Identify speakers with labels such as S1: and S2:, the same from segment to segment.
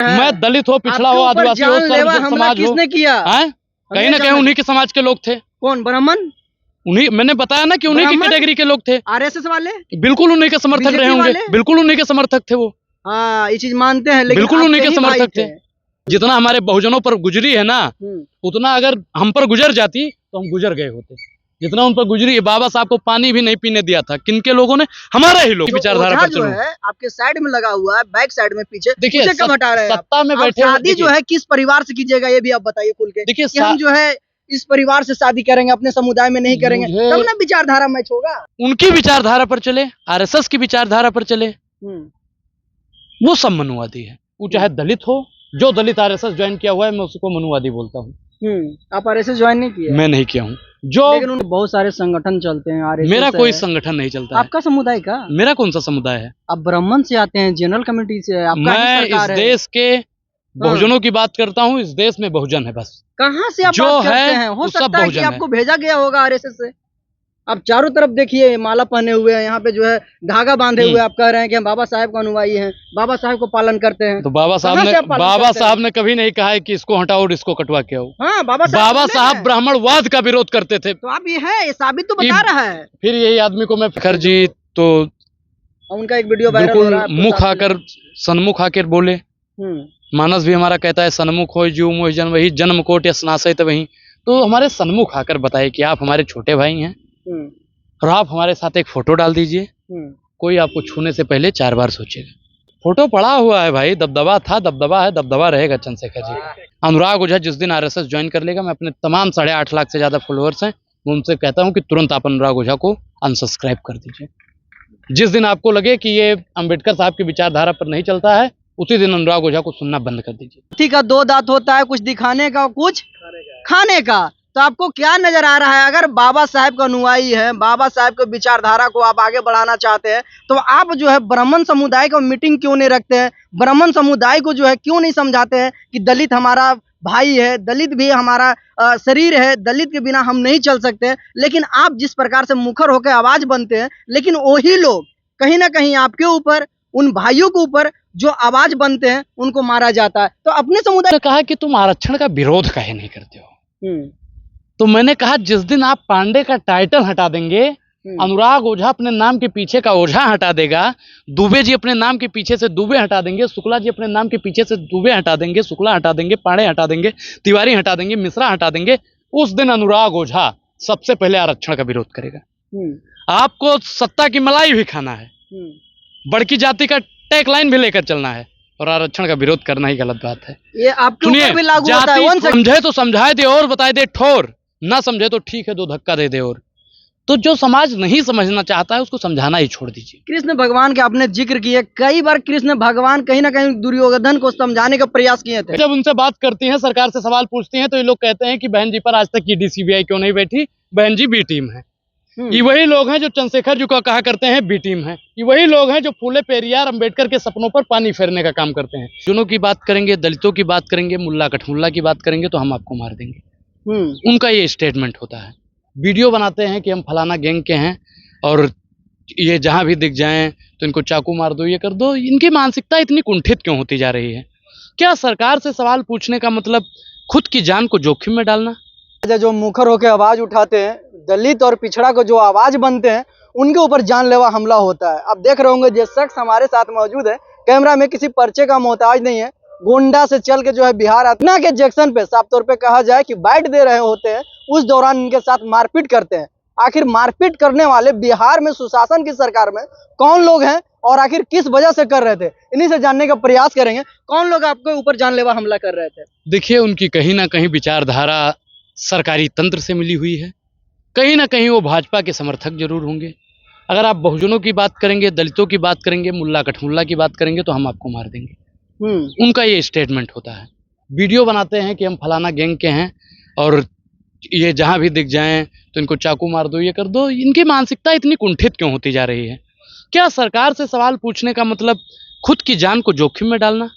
S1: मैं दलित हो, पिछड़ा हो, आदिवासी हो, समाज हो,
S2: किसने किया?
S1: कहीं ना कहीं उन्हीं के समाज के लोग थे।
S2: कौन? ब्राह्मण?
S1: उन्हीं, मैंने बताया ना कि उन्हीं की कैटेगरी के लोग थे।
S2: आरएसएस वाले
S1: बिल्कुल उन्हीं के समर्थक रहे होंगे, बिल्कुल उन्हीं के समर्थक थे वो।
S2: हाँ, ये चीज मानते हैं, लेकिन
S1: बिल्कुल उन्हीं के समर्थक थे। जितना हमारे बहुजनों पर गुजरी है ना, उतना अगर हम पर गुजर जाती तो हम गुजर गए होते। जितना उन पर गुजरी है, बाबा साहब को पानी भी नहीं पीने दिया था। किनके लोगों ने? हमारे ही लोग। विचारधारा पर
S2: जो है आपके साइड में लगा हुआ है, बैक साइड में पीछे,
S1: देखिए
S2: कब हटा रहे हैं?
S1: सत्ता में बैठे।
S2: शादी जो है किस परिवार से कीजिएगा, ये भी आप बताइए खुल के।
S1: देखिए
S2: हम जो है इस परिवार से शादी करेंगे, अपने समुदाय में नहीं करेंगे, तब ना विचारधारा मैच होगा। उनकी
S1: विचारधारा पर चले, आरएसएस की विचारधारा पर चले, वो सब मनुवादी है। वो चाहे दलित हो, जो दलित आरएसएस ज्वाइन किया हुआ है, मैं उसको मनुवादी बोलता हूँ।
S2: आप आरएसएस ज्वाइन नहीं किया?
S1: मैं नहीं किया हूँ।
S2: लेकिन बहुत सारे संगठन चलते हैं आरएसएस।
S1: मेरा कोई संगठन नहीं चलता।
S2: आपका समुदाय का? मेरा
S1: कौन सा समुदाय है?
S2: आप ब्राह्मण से आते हैं, जनरल कमेटी से?
S1: मैं इस देश के बहुजनों की बात करता हूँ। इस देश में बहुजन है बस।
S2: कहाँ से आप जो बात करते हैं? हो सकता है कि आपको भेजा गया होगा आरएसएस से। आप चारों तरफ देखिए, माला पहने हुए हैं, यहाँ पे जो है धागा बांधे हुए। आप कह रहे हैं कि हम बाबा साहब का अनुयायी हैं, बाबा साहब को पालन करते हैं।
S1: तो बाबा साहब ने कभी नहीं कहा है कि इसको हटाओ और इसको कटवा के आओ।
S2: हाँ, बाबा
S1: साहब ब्राह्मणवाद का विरोध करते थे।
S2: तो आप ये है, ये साबित तो बता रहा है।
S1: फिर यही आदमी को मैं फखरजी, तो
S2: उनका एक वीडियो वायरल हो रहा है,
S1: मुख आकर सन्मुख आकर बोले। मानस भी हमारा कहता है सन्मुख हो जीव मोह जन्म वही, जन्म कोट या स्नासहित वही। तो हमारे सन्मुख आकर बताए कि आप हमारे छोटे भाई हैं और आप हमारे साथ एक फोटो डाल दीजिए। कोई आपको छूने से पहले 4 बार सोचेगा। फोटो पड़ा हुआ है भाई, दबदबा था, दबदबा है, दबदबा रहेगा चंद्रशेखर जी का। अनुराग ओझा जिस दिन आरएसएस ज्वाइन कर लेगा, मैं अपने तमाम 8.5 लाख से ज्यादा फॉलोअर्स हैं, मैं उनसे कहता हूं कि तुरंत आप अनुराग ओझा को अनसब्सक्राइब कर दीजिए। जिस दिन आपको लगे कि ये अंबेडकर साहब की विचारधारा पर नहीं चलता है, उसी दिन अनुराग ओझा को सुनना बंद कर दीजिए।
S2: ठीक है, 2 दांत होता है, कुछ दिखाने का, कुछ खाने का। तो आपको क्या नजर आ रहा है? अगर बाबा साहब का अनुयायी है, बाबा साहब की विचारधारा को आप आगे बढ़ाना चाहते हैं, तो आप जो है ब्राह्मण समुदाय को मीटिंग क्यों नहीं रखते हैं? ब्राह्मण समुदाय को जो है क्यों नहीं समझाते हैं कि दलित हमारा भाई है, दलित भी हमारा शरीर है, दलित के बिना हम नहीं चल सकते। लेकिन आप जिस प्रकार से मुखर होकर आवाज बनते हैं, लेकिन वही लोग कहीं ना कहीं आपके ऊपर, उन भाइयों के ऊपर जो आवाज बनते हैं, उनको मारा जाता है। तो अपने समुदाय ने
S1: कहा कि तुम आरक्षण का विरोध काहे नहीं करते हो? तो मैंने कहा जिस दिन आप पांडे का टाइटल हटा देंगे, अनुराग ओझा अपने नाम के पीछे का ओझा हटा देगा, दुबे जी अपने नाम के पीछे से दुबे हटा देंगे, शुक्ला जी अपने नाम के पीछे से दुबे हटा देंगे, शुक्ला हटा देंगे, पांडे हटा देंगे, तिवारी हटा देंगे, मिश्रा हटा देंगे, उस दिन अनुराग ओझा सबसे पहले आरक्षण का विरोध करेगा। आपको सत्ता की मलाई भी खाना है, बड़की जाति का टैग लाइन भी लेकर चलना है, और आरक्षण का विरोध करना ही गलत बात है।
S2: ये आपके ऊपर भी लागू होता है।
S1: समझे तो समझाए दे और बताए दे ठोर, ना समझे तो ठीक है 2 धक्का दे दे। और तो जो समाज नहीं समझना चाहता है उसको समझाना ही छोड़ दीजिए।
S2: कृष्ण भगवान के आपने जिक्र किए, कई बार कृष्ण भगवान कहीं ना कहीं दुर्योधन को समझाने का प्रयास किए थे।
S1: जब उनसे बात करती हैं, सरकार से सवाल पूछती हैं, तो ये लोग कहते हैं कि बहन जी पर आज तक ईडी सीबीआई क्यों नहीं बैठी, बहन जी बी टीम है। ये वही लोग हैं जो चंद्रशेखर जी को कहा करते हैं बी टीम है। ये वही लोग हैं जो फूले पेरियार अंबेडकर के सपनों पर पानी फेरने का काम करते हैं। जुनों की बात करेंगे, दलितों की बात करेंगे, मुल्ला कठमुल्ला की बात करेंगे तो हम आपको मार देंगे। उनका ये स्टेटमेंट होता है। वीडियो बनाते हैं कि हम फलाना गैंग के हैं और ये जहां भी दिख जाएं तो इनको चाकू मार दो, ये कर दो। इनकी मानसिकता इतनी कुंठित क्यों होती जा रही है? क्या सरकार से सवाल पूछने का मतलब खुद की जान को जोखिम में डालना?
S2: जो मुखर होकर आवाज उठाते हैं, दलित और पिछड़ा को जो आवाज बनते हैं, उनके ऊपर जानलेवा हमला होता है। आप देख रहे होंगे जिस शख्स हमारे साथ मौजूद है, कैमरा में किसी पर्चे का मोहताज नहीं है, गोंडा से चल के जो है बिहार पटना के जंक्शन पे साफ तौर पे कहा जाए कि बाइट दे रहे होते हैं, उस दौरान इनके साथ मारपीट करते हैं। आखिर मारपीट करने वाले बिहार में सुशासन की सरकार में कौन लोग हैं और आखिर किस वजह से कर रहे थे, इन्हीं से जानने का प्रयास करेंगे। कौन लोग आपके ऊपर जानलेवा हमला कर रहे थे?
S1: देखिए, उनकी कहीं ना कहीं विचारधारा सरकारी तंत्र से मिली हुई है, कहीं ना कहीं वो भाजपा के समर्थक जरूर होंगे। अगर आप बहुजनों की बात करेंगे, दलितों की बात करेंगे, मुल्ला कठमुल्ला की बात करेंगे तो हम आपको मार देंगे। उनका ये स्टेटमेंट होता है। वीडियो बनाते हैं कि हम फलाना गैंग के हैं और ये जहां भी दिख जाएं तो इनको चाकू मार दो, ये कर दो। इनकी मानसिकता इतनी कुंठित क्यों होती जा रही है? क्या सरकार से सवाल पूछने का मतलब खुद की जान को जोखिम में डालना?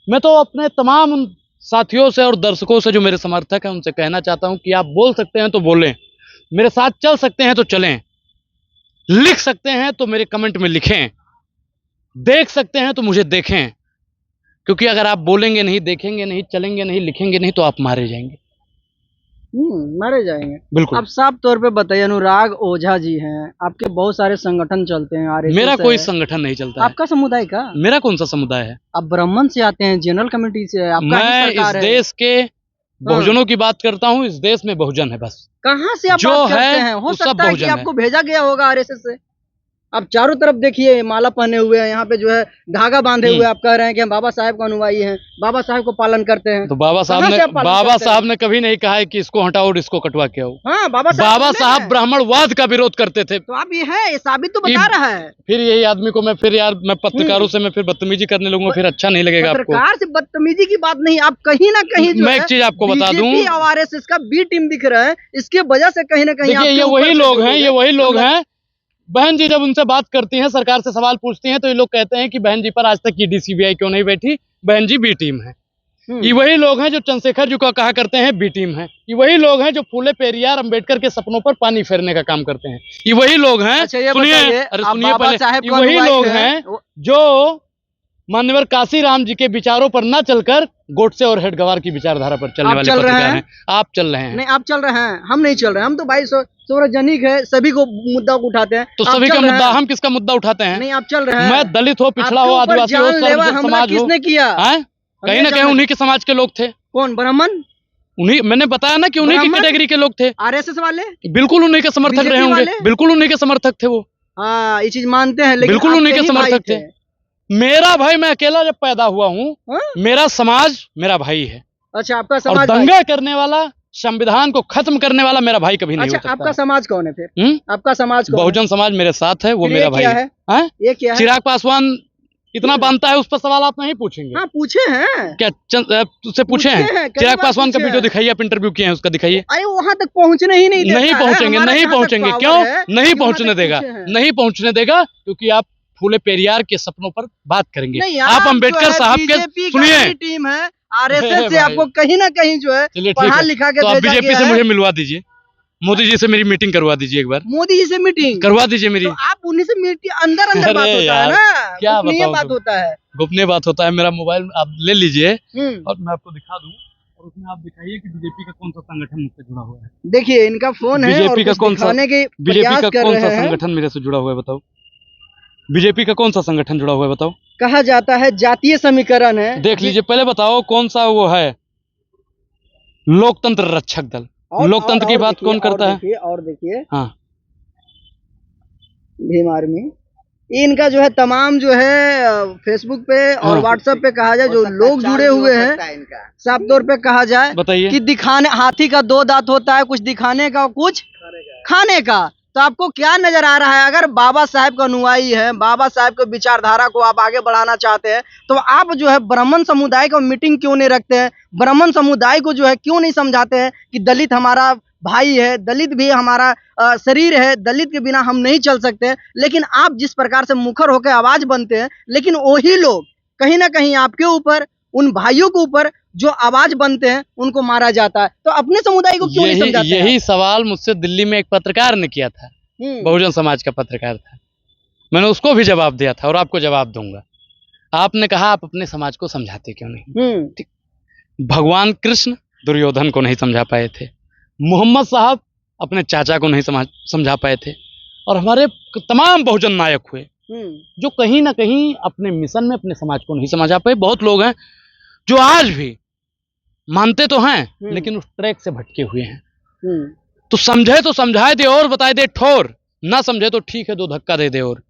S1: मैं तो अपने तमाम उन साथियों से और दर्शकों से जो मेरे समर्थक हैं उनसे कहना चाहता हूं कि आप बोल सकते हैं तो बोलें, मेरे साथ चल सकते हैं तो चलें, लिख सकते हैं तो मेरे कमेंट में लिखें, देख सकते हैं तो मुझे देखें, क्योंकि अगर आप बोलेंगे नहीं, देखेंगे नहीं, चलेंगे नहीं, लिखेंगे नहीं, तो आप मारे जाएंगे।
S2: मारे जाएंगे।
S1: बिल्कुल।
S2: अब साफ तौर पे बताइए, अनुराग ओझा जी हैं, आपके बहुत सारे संगठन चलते हैं, आरएसएस
S1: मेरा कोई
S2: है।
S1: संगठन नहीं चलता है।
S2: आपका समुदाय का?
S1: मेरा कौन सा समुदाय है?
S2: आप ब्राह्मण से आते हैं, जनरल कमेटी से है, आपका ही
S1: मैं इस
S2: सरकार है।
S1: देश के बहुजनों की बात करता हूँ। इस देश में बहुजन है बस।
S2: कहाँ से आप
S1: जो
S2: बात करते
S1: है,
S2: हैं? हो
S1: वो सब
S2: सकता है कि
S1: बहुजन है।
S2: आपको भेजा गया होगा आरएसएस से। आप चारों तरफ देखिए, माला पहने हुए हैं, यहाँ पे जो है धागा बांधे हुए, आप कह रहे हैं कि हम बाबा साहेब का अनुयायी हैं, बाबा साहेब को पालन करते हैं।
S1: तो बाबा
S2: कहाँ से आप
S1: साहब
S2: पालन करते हैं?
S1: ने कभी नहीं कहा है कि इसको हटाओ और इसको कटवा के आओ।
S2: हाँ, बाबा
S1: बाबा
S2: बोले
S1: साहब
S2: हैं।
S1: ब्राह्मणवाद का विरोध करते थे।
S2: तो आप ये है, ये साबित तो बता रहा है।
S1: फिर यही आदमी को मैं पत्रकारों से मैं फिर बदतमीजी करने लगूंगा, फिर अच्छा नहीं लगेगा आपको।
S2: पत्रकार से बदतमीजी की बात नहीं, आप कहीं ना कहीं जो
S1: मैं
S2: है
S1: एक चीज आपको बता दूं,
S2: बीजेपी और आरएसएस का बी टीम दिख रहा है, इसकी वजह से कहीं ना कहीं
S1: देखिए ये वही लोग हैं, ये वही लोग हैं। बहन जी जब उनसे बात करती हैं, सरकार से सवाल पूछती हैं, तो ये लोग कहते हैं कि बहन जी पर आज तक ईडी सीबीआई क्यों नहीं बैठी, बहन जी बी टीम है। ये वही लोग हैं जो चंद्रशेखर जी को कहा करते हैं बी टीम है। ये वही लोग हैं जो फूले पेरियार अंबेडकर के सपनों पर पानी फेरने का काम करते हैं। ये वही लोग हैं। सुनिए, अरे सुनिए पहले, ये वही लोग हैं जो माननीय काशीराम जी के विचारों पर न चलकर गोडसे और हेडगवार की विचारधारा पर चलने वाले पत्रकार हैं। आप चल रहे हैं।
S2: नहीं, आप चल रहे हैं, हम नहीं चल रहे हैं। हम तो भाई सार्वजनिक है, सभी को मुद्दा को उठाते हैं।
S1: तो सभी का मुद्दा, हम किसका मुद्दा उठाते हैं?
S2: नहीं, आप चल रहे हैं।
S1: मैं दलित हो, पिछड़ा हो, आदिवासी हो, समाज हो,
S2: किसने किया?
S1: कहीं ना कहीं उन्हीं के समाज के लोग थे।
S2: कौन? ब्राह्मण?
S1: उन्हीं, मैंने बताया ना कि उन्हीं की कैटेगरी के लोग थे।
S2: आरएसएस वाले
S1: बिल्कुल उन्हीं के समर्थक रहे होंगे। बिल्कुल उन्हीं के समर्थक थे वो।
S2: हाँ, ये चीज मानते हैं, लेकिन
S1: बिल्कुल उन्हीं के समर्थक थे। मेरा भाई, मैं अकेला जब पैदा हुआ हूँ, मेरा समाज मेरा भाई है।
S2: अच्छा, आपका समाज?
S1: और दंगा करने वाला, संविधान को खत्म करने वाला मेरा भाई कभी नहीं हो सकता।
S2: आपका समाज कौन है फिर? आपका समाज कौन?
S1: बहुजन समाज मेरे साथ है, वो मेरा भाई है।
S2: ये क्या है?
S1: चिराग पासवान इतना बांधता है, उस पर सवाल आप नहीं पूछेंगे?
S2: हाँ, पूछे हैं।
S1: क्या उससे पूछे हैं? चिराग पासवान का वीडियो दिखाइए, आप इंटरव्यू किए हैं उसका, दिखाइए।
S2: अरे वहां तक पहुंचने ही नहीं देता।
S1: नहीं पहुंचेंगे, नहीं पहुंचेंगे। क्यों नहीं पहुंचने देगा? नहीं पहुंचने देगा क्योंकि आप फूले पेरियार के सपनों पर बात करेंगे। आप अंबेडकर साहब के, सुनिए,
S2: टीम है आरएसएस से, आपको कहीं ना कहीं जो है पढ़ा लिखा के
S1: तो आप बीजेपी से मुझे मिलवा दीजिए, मोदी जी से मेरी मीटिंग करवा दीजिए, एक बार
S2: मोदी जी से मीटिंग
S1: करवा दीजिए मेरी।
S2: तो आप उन्हीं से मीटिंग, अंदर अंदर बात होता है ना,
S1: क्या
S2: गोपनीय बात होता है,
S1: गोपनीय बात होता है। मेरा मोबाइल आप ले लीजिए और मैं आपको दिखा दूं, और उसमें आप दिखाइए कि बीजेपी का कौन सा संगठन मुझसे जुड़ा हुआ है।
S2: देखिए इनका फोन है,
S1: बीजेपी का कौन सा संगठन मेरे से जुड़ा हुआ है, बताओ। बीजेपी का कौन सा संगठन जुड़ा हुआ है, बताओ।
S2: कहा जाता है जातीय समीकरण है।
S1: देख लीजिए, पहले बताओ कौन सा वो है। लोकतंत्र रक्षक दल। लोकतंत्र की बात कौन करता है?
S2: और देखिए,
S1: हाँ,
S2: भीम आर्मी, इनका जो है तमाम जो है फेसबुक पे और व्हाट्सएप पे कहा जाए जो लोग जुड़े हुए हैं, साफ तौर पे कहा जाए, बताइए कि दिखाने, हाथी का दो दांत होता है, कुछ दिखाने का, कुछ खाने का। तो आपको क्या नजर आ रहा है? अगर बाबा साहेब का अनुयायी है, बाबा साहेब को विचारधारा को आप आगे बढ़ाना चाहते हैं, तो आप जो है ब्राह्मण समुदाय को मीटिंग क्यों नहीं रखते हैं? ब्राह्मण समुदाय को जो है क्यों नहीं समझाते हैं कि दलित हमारा भाई है, दलित भी हमारा शरीर है, दलित के बिना हम नहीं चल सकते। लेकिन आप जिस प्रकार से मुखर होकर आवाज बनते हैं, लेकिन वही लोग कहीं ना कहीं आपके ऊपर, उन भाइयों के ऊपर जो आवाज बनते हैं, उनको मारा जाता है। तो अपने समुदाय को क्यों नहीं समझाते?
S1: यही सवाल मुझसे दिल्ली में एक पत्रकार ने किया था, बहुजन समाज का पत्रकार था। मैंने उसको भी जवाब दिया था और आपको जवाब दूंगा। आपने कहा आप अपने समाज को समझाते क्यों नहीं? भगवान कृष्ण दुर्योधन को नहीं समझा पाए थे, मोहम्मद साहब अपने चाचा को नहीं समझा पाए थे, और हमारे तमाम बहुजन नायक हुए जो कहीं ना कहीं अपने मिशन में अपने समाज को नहीं समझा पाए। बहुत लोग हैं जो आज भी मानते तो हैं लेकिन उस ट्रैक से भटके हुए हैं। तो समझे तो समझाए दे और बताए दे ठोर, ना समझे तो ठीक है दो धक्का दे दे। और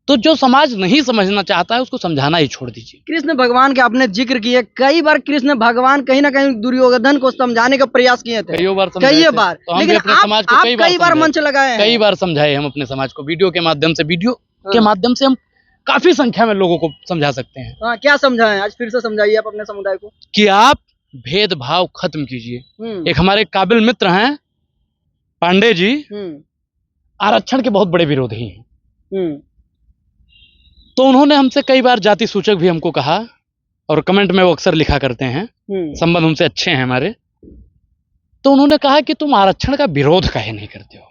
S1: तो जो समाज नहीं समझना चाहता है उसको समझाना ही छोड़ दीजिए।
S2: कृष्ण भगवान के आपने जिक्र किए, कई बार कृष्ण भगवान कहीं ना कहीं दुर्योधन को समझाने का प्रयास किए थे, कई बार
S1: तो
S2: लेकिन आप कई बार मंच लगाए हैं,
S1: कई बार समझाए हम अपने समाज को वीडियो के माध्यम से। वीडियो के माध्यम से हम काफी संख्या में लोगों को समझा सकते हैं।
S2: क्या समझाएं? आज फिर से समझाइए आप अपने समुदाय को
S1: कि आप भेदभाव खत्म कीजिए। एक हमारे काबिल मित्र हैं पांडे जी, आरक्षण के बहुत बड़े विरोधी हैं। तो उन्होंने हमसे कई बार जाति सूचक भी हमको कहा, और कमेंट में वो अक्सर लिखा करते हैं, संबंध उनसे अच्छे हैं हमारे। तो उन्होंने कहा कि तुम आरक्षण का विरोध काहे नहीं करते हो?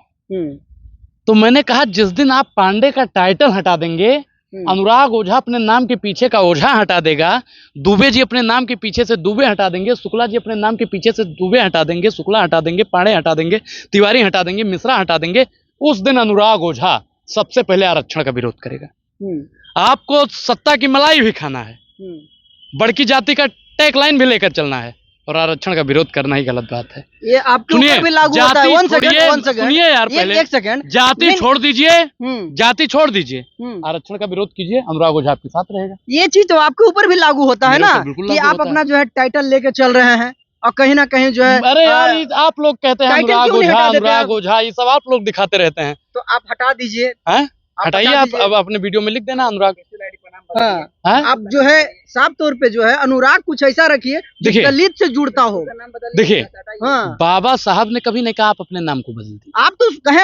S1: तो मैंने कहा जिस दिन आप पांडे का टाइटल हटा देंगे अनुराग ओझा अपने नाम के पीछे का ओझा हटा देगा, दुबे जी अपने नाम के पीछे से दुबे हटा देंगे, शुक्ला जी अपने नाम के पीछे से दुबे हटा देंगे, शुक्ला हटा देंगे, पांडे हटा देंगे, तिवारी हटा देंगे, मिश्रा हटा देंगे, उस दिन अनुराग ओझा सबसे पहले आरक्षण का विरोध करेगा। आपको सत्ता की मलाई भी खाना है, बड़की जाति का टैगलाइन भी लेकर चलना है और आरक्षण का विरोध करना ही गलत बात है।
S2: ये आपके ऊपर भी लागू होता है। वन सेकंड
S1: सुनिए यार, पहले
S2: एक सेकंड,
S1: जाति छोड़ दीजिए, जाति छोड़ दीजिए, आरक्षण का विरोध कीजिए, अनुराग ओझा आपके साथ रहेगा।
S2: ये चीज तो आपके ऊपर भी लागू होता है ना, कि आप अपना जो है टाइटल लेके चल रहे हैं और कहीं ना कहीं जो है,
S1: अरे यार आप लोग कहते हैं अनुराग ओझा, ये सब आप लोग दिखाते रहते हैं,
S2: तो आप हटा दीजिए,
S1: हटाइए। आप अब अपने वीडियो में लिख देना अनुराग।
S2: आप जो है साफ तौर पे जो है अनुराग कुछ ऐसा रखिए जो दलित से जुड़ता हो।
S1: देखिए बाबा साहब ने कभी नहीं कहा आप अपने नाम को बदल दीजिए।
S2: आप तो कहें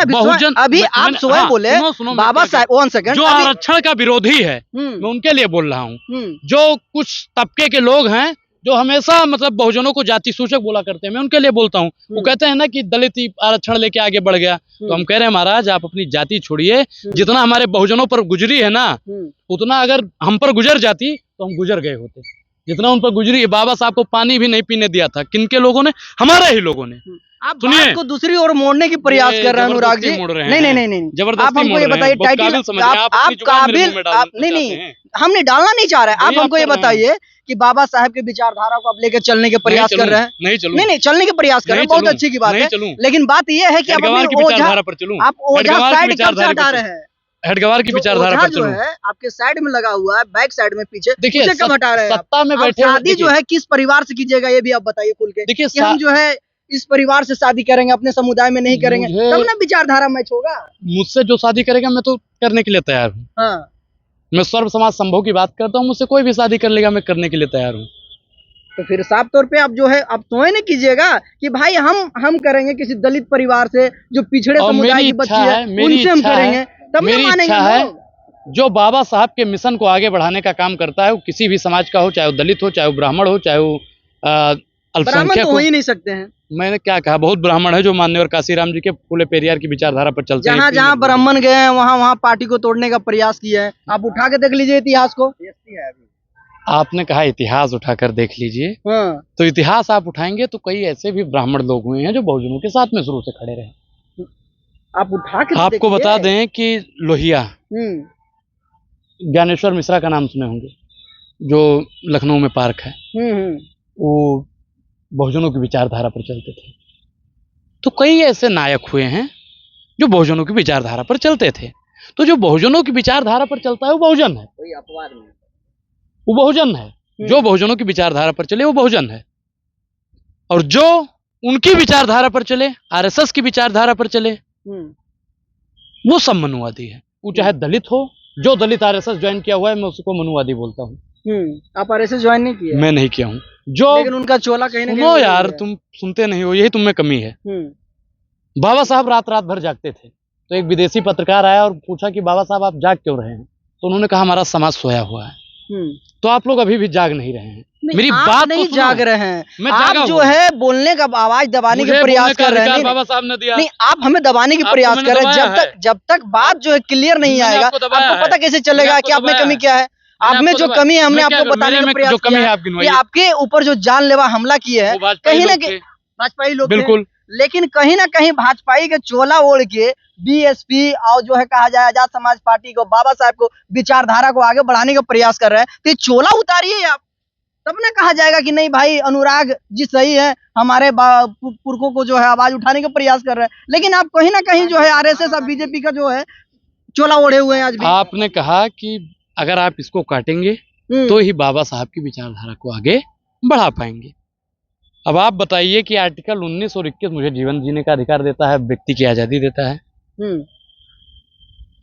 S2: अभी आप स्वयं बोले बाबा साहब, 1 सेकंड,
S1: जो आरक्षण का विरोधी है मैं उनके लिए बोल रहा हूँ। जो कुछ तबके के लोग हैं जो हमेशा मतलब बहुजनों को जाति सूचक बोला करते हैं, मैं उनके लिए बोलता हूँ। वो कहते हैं ना कि दलित ही आरक्षण लेके आगे बढ़ गया, तो हम कह रहे हैं महाराज आप अपनी जाति छोड़िए, जितना हमारे बहुजनों पर गुजरी है ना, उतना अगर हम पर गुजर जाती तो हम गुजर गए होते। जितना उन पर गुजरी है, बाबा साहब को पानी भी नहीं पीने दिया था, किनके लोगों ने? हमारे ही लोगों ने।
S2: आप बात को दूसरी ओर मोड़ने की प्रयास कर रहे हैं अनुराग जी। नहीं,
S1: जबरदस्ती
S2: आप हमको ये बताइए, टाइटल आप काबिल, नहीं हम नहीं डालना नहीं चाह रहे। आप हमको ये बताइए कि बाबा साहब के विचारधारा को आप लेकर चलने के प्रयास कर रहे हैं। नहीं चलने के प्रयास कर रहे हैं, बहुत अच्छी की बात है, लेकिन बात यह है कि आप ओझा साइड कब से हटा रहे हैं?
S1: हेडगवार की विचारधारा पर
S2: जो है आपके साइड में लगा हुआ है, बैक साइड में पीछे,
S1: देखिए
S2: कब हटा रहे हैं?
S1: सत्ता में बैठे,
S2: शादी जो है किस परिवार से कीजिएगा ये भी आप बताइए खुल के। देखिए हम जो है इस परिवार से शादी करेंगे, अपने समुदाय में नहीं करेंगे, तब ना विचारधारा मैच होगा।
S1: मुझसे जो शादी करेगा मैं तो करने के लिए तैयार हूँ। मैं सर्व समाज संभव की बात करता हूँ, मुझसे कोई भी शादी कर लेगा, मैं करने के लिए तैयार हूँ।
S2: तो फिर साफ तौर पे आप जो है आप तो नहीं कीजिएगा कि भाई हम करेंगे किसी दलित परिवार से जो पिछड़े समुदाय की बच्ची है उनसे हम करेंगे, तब
S1: मेरी इच्छा है जो बाबा साहब के मिशन को आगे बढ़ाने का काम करता है, वो किसी भी समाज का हो, चाहे वो दलित हो, चाहे वो ब्राह्मण हो, चाहे वो अल्पसंख्यक हो ही
S2: नहीं सकते हैं।
S1: मैंने क्या कहा, बहुत ब्राह्मण है जो माननीय काशीराम जी के फूले पेरियार की विचारधारा पर चलते हैं।
S2: जहाँ ब्राह्मण गए हैं वहाँ पार्टी को तोड़ने का प्रयास किया है। आप उठा के देख लीजिए इतिहास को।
S1: आपने कहा इतिहास उठाकर देख लीजिए, तो इतिहास आप उठाएंगे तो कई ऐसे भी ब्राह्मण लोग हुए हैं जो बहुजनों के साथ में शुरू से खड़े रहे।
S2: आप उठा के
S1: आपको बता दें कि लोहिया, ज्ञानेश्वर मिश्रा का नाम सुने होंगे, जो लखनऊ में पार्क है, वो बहुजनों की विचारधारा पर चलते थे। तो कई ऐसे नायक हुए हैं जो बहुजनों की विचारधारा पर चलते थे। तो जो बहुजनों की विचारधारा पर चलता है वो बहुजन है, कोई अपवाद नहीं, वो बहुजन है। जो बहुजनों की विचारधारा पर चले वो बहुजन है, और जो उनकी विचारधारा पर चले, आरएसएस की विचारधारा पर चले, वो सब मनुवादी है। वो चाहे दलित हो, जो दलित आरएसएस ज्वाइन किया हुआ है मैं उसको मनुवादी बोलता हूँ।
S2: आप आरएसएस ज्वाइन नहीं किया?
S1: मैं नहीं किया हूँ। जो
S2: लेकिन उनका चोला कहीं ना
S1: कहीं यार तुम सुनते नहीं हो, यही तुम में कमी है। बाबा साहब रात भर जागते थे, तो एक विदेशी पत्रकार आया और पूछा कि बाबा साहब आप जाग क्यों रहे हैं? तो उन्होंने कहा हमारा समाज सोया हुआ है। तो आप लोग अभी भी जाग नहीं रहे हैं। मेरी बात
S2: नहीं जाग रहे हैं, आप जो है बोलने का आवाज दबाने के प्रयास कर रहे हैं।
S1: बाबा साहब ने दिया,
S2: नहीं आप हमें दबाने की प्रयास कर रहे हैं। जब तक बात जो है क्लियर नहीं आएगा, आपको पता कैसे चलेगा कि आप में कमी क्या है? आप में जो कमी है हमने आपको बताने का प्रयास किया है कि आपके ऊपर जो जानलेवा हमला किए हैं कहीं ना कहीं भाजपाई लोग, बिल्कुल, लेकिन कहीं ना कहीं भाजपाई के चोला ओढ़ के बीएसपी और जो है कहा जाए आजाद समाज पार्टी को, बाबा साहब को विचारधारा को आगे बढ़ाने का प्रयास कर रहे हैं। तो ये चोला उतारिए आप, तब ना कहा जाएगा कि नहीं भाई अनुराग जी सही है, हमारे पुरखों को जो है आवाज उठाने का प्रयास कर रहे हैं। लेकिन आप कहीं ना कहीं जो है आरएसएस और बीजेपी का जो है चोला ओढ़े हुए हैं आज भी।
S1: आपने कहा कि अगर आप इसको काटेंगे तो ही बाबा साहब की विचारधारा को आगे बढ़ा पाएंगे। अब आप बताइए कि आर्टिकल 19 और 21 मुझे जीवन जीने का अधिकार देता है, व्यक्ति की आजादी देता है।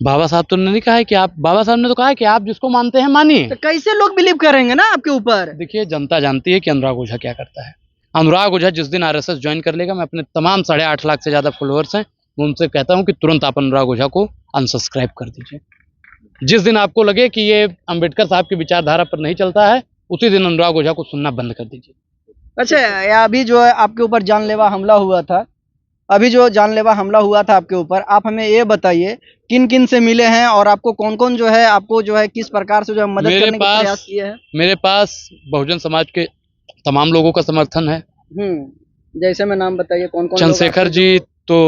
S1: बाबा साहब तो नहीं कहा है कि आप, बाबा साहब ने तो कहा है कि आप जिसको मानते हैं मानिए।
S2: तो कैसे लोग बिलीव करेंगे ना आपके ऊपर?
S1: देखिए जनता जानती है कि अनुराग ओझा क्या करता है। अनुराग ओझा जिस दिन आरएसएस ज्वाइन कर लेगा, मैं अपने तमाम 8.5 लाख से ज्यादा फॉलोअर्स हैं, मैं उनसे कहता हूं कि तुरंत आप अनुराग ओझा को अनसब्सक्राइब कर दीजिए। जिस दिन आपको लगे कि ये अंबेडकर साहब की विचारधारा पर नहीं चलता है, उसी दिन अनुराग ओझा को सुनना बंद कर दीजिए।
S2: अच्छा, अभी जो है आपके ऊपर जानलेवा हमला हुआ था, अभी जो जानलेवा हमला हुआ था आपके ऊपर, आप हमें ये बताइए किन किन से मिले हैं और आपको कौन कौन जो है आपको जो है किस प्रकार से जो है मदद
S1: मेरे
S2: करने का
S1: पास
S2: प्रयास किए हैं?
S1: मेरे पास बहुजन समाज के तमाम लोगों का समर्थन है।
S2: जैसे में नाम बताइए कौन कौन
S1: चंद्रशेखर जी तो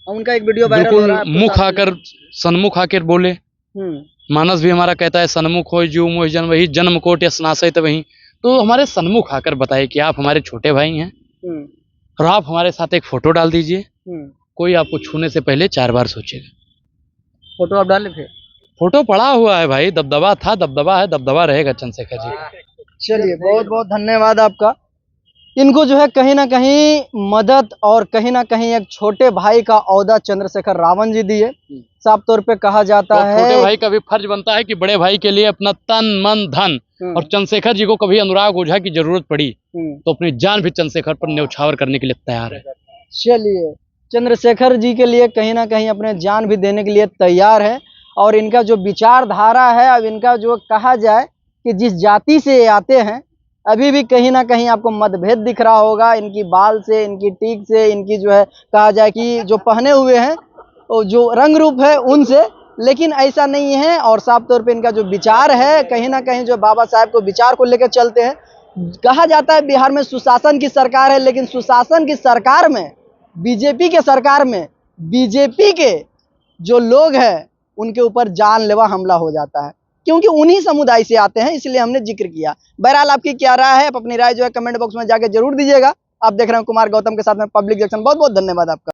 S2: उनका एक वीडियो वायरल हो
S1: बिल्कुल
S2: रहा है आपको
S1: मुख
S2: साथ
S1: आकर सन्मुख आकर बोले।
S2: हम्म
S1: मानस भी हमारा कहता है सन्मुख हो जीव मोहि जन वही जन्म कोट स्नासय वही। तो हमारे सन्मुख आकर बताए कि आप हमारे छोटे भाई हैं
S2: हम्म
S1: और आप हमारे साथ एक फोटो डाल दीजिए।
S2: हम्म
S1: कोई आपको छूने से पहले 4 बार सोचेगा।
S2: फोटो आप डाले थे?
S1: फोटो पड़ा हुआ है भाई, दबदबा था, दबदबा है, दबदबा रहेगा चंद्रशेखर जी का।
S2: चलिए बहुत बहुत धन्यवाद आपका। इनको जो है कहीं ना कहीं मदद और कहीं ना कहीं एक छोटे भाई का औहदा चंद्रशेखर रावण जी दिए। साफ तौर पे कहा जाता
S1: तो
S2: है
S1: छोटे भाई का भी फर्ज बनता है कि बड़े भाई के लिए अपना तन मन धन, और चंद्रशेखर जी को कभी अनुराग ओझा की जरूरत पड़ी तो अपनी जान भी चंद्रशेखर पर न्यौछावर करने के लिए तैयार है।
S2: चलिए चंद्रशेखर जी के लिए कहीं ना कहीं अपने जान भी देने के लिए तैयार है। और इनका जो विचारधारा है, अब इनका जो कहा जाए कि जिस जाति से ये आते हैं, अभी भी कहीं ना कहीं आपको मतभेद दिख रहा होगा इनकी बाल से, इनकी टीक से, इनकी जो है कहा जाए कि जो पहने हुए हैं वो जो रंग रूप है उनसे, लेकिन ऐसा नहीं है। और साफ तौर पे इनका जो विचार है कहीं ना कहीं जो बाबा साहब को विचार को लेकर चलते हैं। कहा जाता है बिहार में सुशासन की सरकार है, लेकिन सुशासन की सरकार में, बीजेपी के सरकार में, बीजेपी के जो लोग हैं उनके ऊपर जानलेवा हमला हो जाता है, क्योंकि उन्हीं समुदाय से आते हैं, इसलिए हमने जिक्र किया। बहरहाल आपकी क्या राय है, आप अपनी राय जो है कमेंट बॉक्स में जाके जरूर दीजिएगा। आप देख रहे हैं कुमार गौतम के साथ में पब्लिक जंक्शन। बहुत बहुत धन्यवाद आपका।